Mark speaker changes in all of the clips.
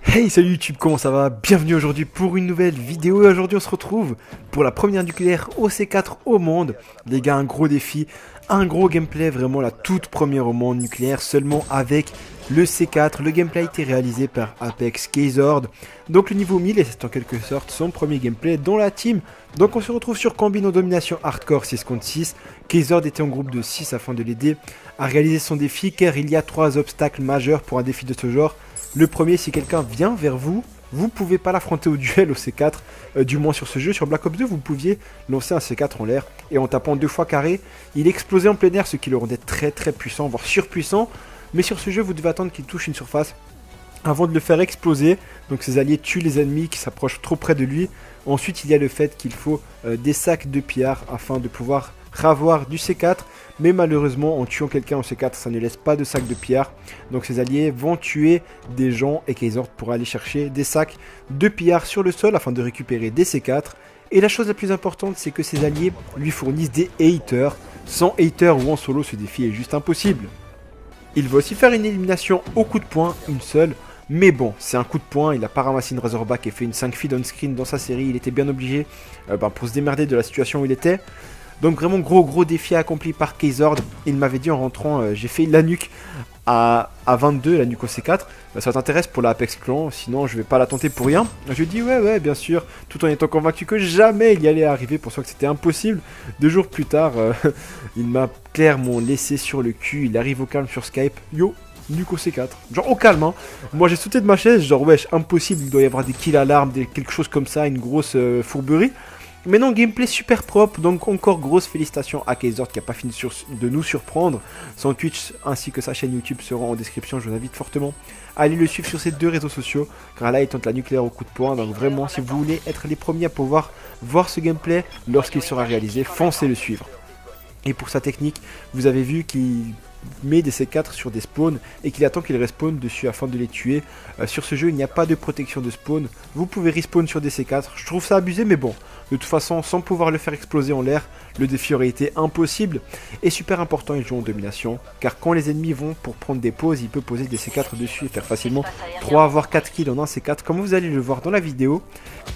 Speaker 1: Hey, salut YouTube, comment ça va? Bienvenue aujourd'hui pour une nouvelle vidéo et aujourd'hui on se retrouve pour la première nucléaire OC4 au monde. Les gars, un gros défi, un gros gameplay, vraiment la toute première au monde nucléaire seulement avec le C4. Le gameplay a été réalisé par Apex Keyzord, donc le niveau 1000 et c'est en quelque sorte son premier gameplay dans la team. Donc on se retrouve sur Combine en domination hardcore 6 contre 6. Keyzord était en groupe de 6 afin de l'aider à réaliser son défi car il y a 3 obstacles majeurs pour un défi de ce genre. Le premier, si quelqu'un vient vers vous, vous ne pouvez pas l'affronter au duel au C4, du moins sur ce jeu. Sur Black Ops 2, vous pouviez lancer un C4 en l'air et en tapant 2 fois carré, il explosait en plein air, ce qui le rendait très puissant, voire surpuissant. Mais sur ce jeu, vous devez attendre qu'il touche une surface avant de le faire exploser. Donc ses alliés tuent les ennemis qui s'approchent trop près de lui. Ensuite, il y a le fait qu'il faut des sacs de pillards afin de pouvoir ravoir du C4. Mais malheureusement, en tuant quelqu'un au C4, ça ne laisse pas de sacs de pillards. Donc ses alliés vont tuer des gens et Keyzord pourra aller chercher des sacs de pillards sur le sol afin de récupérer des C4. Et la chose la plus importante, c'est que ses alliés lui fournissent des haters. Sans haters ou en solo, ce défi est juste impossible. Il va aussi faire une élimination au coup de poing, une seule. Mais bon, c'est un coup de poing, il n'a pas ramassé une Razorback et fait une 5 feed on screen dans sa série. Il était bien obligé pour se démerder de la situation où il était. Donc vraiment gros défi accompli par Keyzord. Il m'avait dit en rentrant, j'ai fait la nuque à 22, la nuque au C4. Ça t'intéresse pour la Apex Clan, sinon je vais pas la tenter pour rien. Je lui ai dit ouais bien sûr, tout en étant convaincu que jamais il y allait arriver, pour ça que c'était impossible. 2 jours plus tard, il m'a clairement laissé sur le cul. Il arrive au calme sur Skype. Yo, nuque au C4. Genre au calme, hein. Moi j'ai sauté de ma chaise, genre wesh, impossible, il doit y avoir des kills alarmes, quelque chose comme ça, une grosse fourberie. Mais non, gameplay super propre, donc encore grosse félicitations à Keyzord qui n'a pas fini de nous surprendre. Son Twitch ainsi que sa chaîne YouTube seront en description, je vous invite fortement à aller le suivre sur ces 2 réseaux sociaux, car là il tente la nucléaire au coup de poing. Donc vraiment, si vous voulez être les premiers à pouvoir voir ce gameplay lorsqu'il sera réalisé, foncez le suivre. Et pour sa technique, vous avez vu qu'il met des C4 sur des spawns et qu'il attend qu'ils respawnent dessus afin de les tuer. Sur ce jeu, il n'y a pas de protection de spawn. Vous pouvez respawn sur des C4. Je trouve ça abusé, mais bon. De toute façon, sans pouvoir le faire exploser en l'air, le défi aurait été impossible. Et super important, il joue en domination, car quand les ennemis vont pour prendre des pauses, il peut poser des C4 dessus et faire facilement 3 voire 4 kills en un C4, comme vous allez le voir dans la vidéo.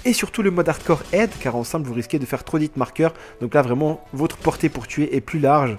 Speaker 1: Et surtout le mode hardcore aide, car en simple vous risquez de faire trop d'hit marqueurs. Donc là vraiment, votre portée pour tuer est plus large.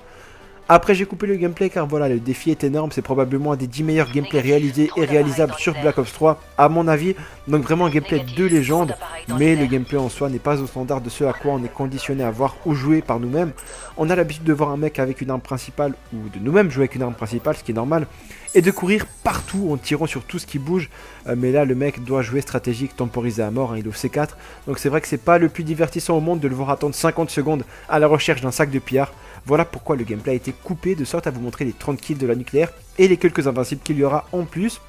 Speaker 1: Après j'ai coupé le gameplay car voilà, le défi est énorme, c'est probablement un des 10 meilleurs gameplays réalisés et réalisables sur Black Ops 3 à mon avis. Donc vraiment un gameplay de légende, mais le gameplay en soi n'est pas au standard de ce à quoi on est conditionné à voir ou jouer par nous-mêmes. On a l'habitude de voir un mec avec une arme principale ou de nous-mêmes jouer avec une arme principale, ce qui est normal, et de courir partout en tirant sur tout ce qui bouge. Mais là le mec doit jouer stratégique, temporisé à mort, hein, il est au C4. Donc c'est vrai que c'est pas le plus divertissant au monde de le voir attendre 50 secondes à la recherche d'un sac de pillards. Voilà pourquoi le gameplay a été coupé de sorte à vous montrer les 30 kills de la nucléaire et les quelques invincibles qu'il y aura en plus.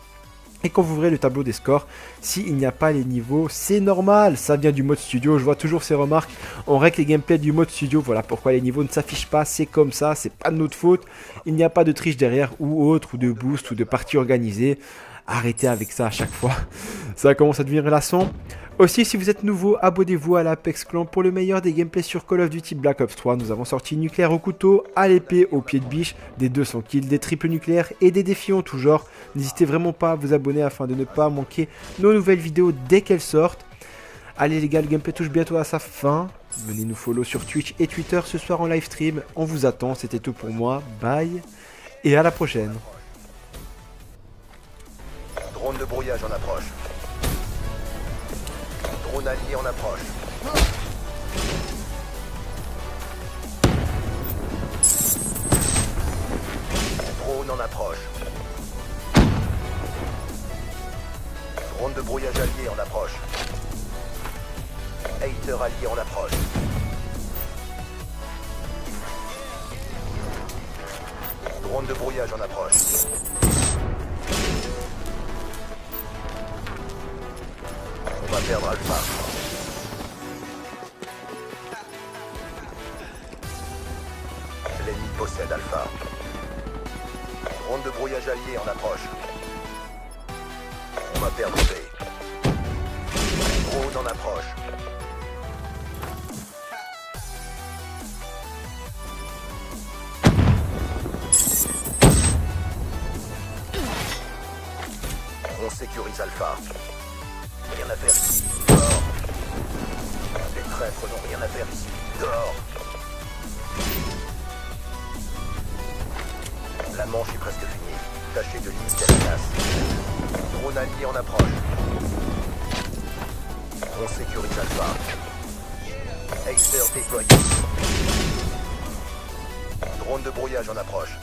Speaker 1: Et quand vous ouvrez le tableau des scores, s'il n'y a pas les niveaux, c'est normal, ça vient du mode studio, je vois toujours ces remarques, on règle les gameplays du mode studio, voilà pourquoi les niveaux ne s'affichent pas, c'est comme ça, c'est pas de notre faute, il n'y a pas de triche derrière ou autre, ou de boost, ou de partie organisée. Arrêtez avec ça à chaque fois, ça commence à devenir lassant. Aussi, si vous êtes nouveau, abonnez-vous à l'Apex Clan pour le meilleur des gameplays sur Call of Duty Black Ops 3. Nous avons sorti nucléaire au couteau, à l'épée, au pied de biche, des 200 kills, des triples nucléaires et des défis en tout genre. N'hésitez vraiment pas à vous abonner afin de ne pas manquer nos nouvelles vidéos dès qu'elles sortent. Allez les gars, le gameplay touche bientôt à sa fin. Venez nous follow sur Twitch et Twitter ce soir en live stream. On vous attend, c'était tout pour moi. Bye et à la prochaine.
Speaker 2: Drone de brouillage en approche. Drone allié en approche. Drone en approche. Drone de brouillage allié en approche. Hater allié en approche. Drone de brouillage en approche. On va perdre Alpha. L'ennemi possède Alpha. Drone de brouillage allié en approche. On va perdre B. Drone en approche. On sécurise Alpha. Rien à faire ici. Dehors. Les traîtres n'ont rien à faire ici. Dehors. La manche est presque finie. Tâchez de limiter la casse. Drone allié en approche. On sécurise Alpha. Acer déployé. Drone de brouillage en approche.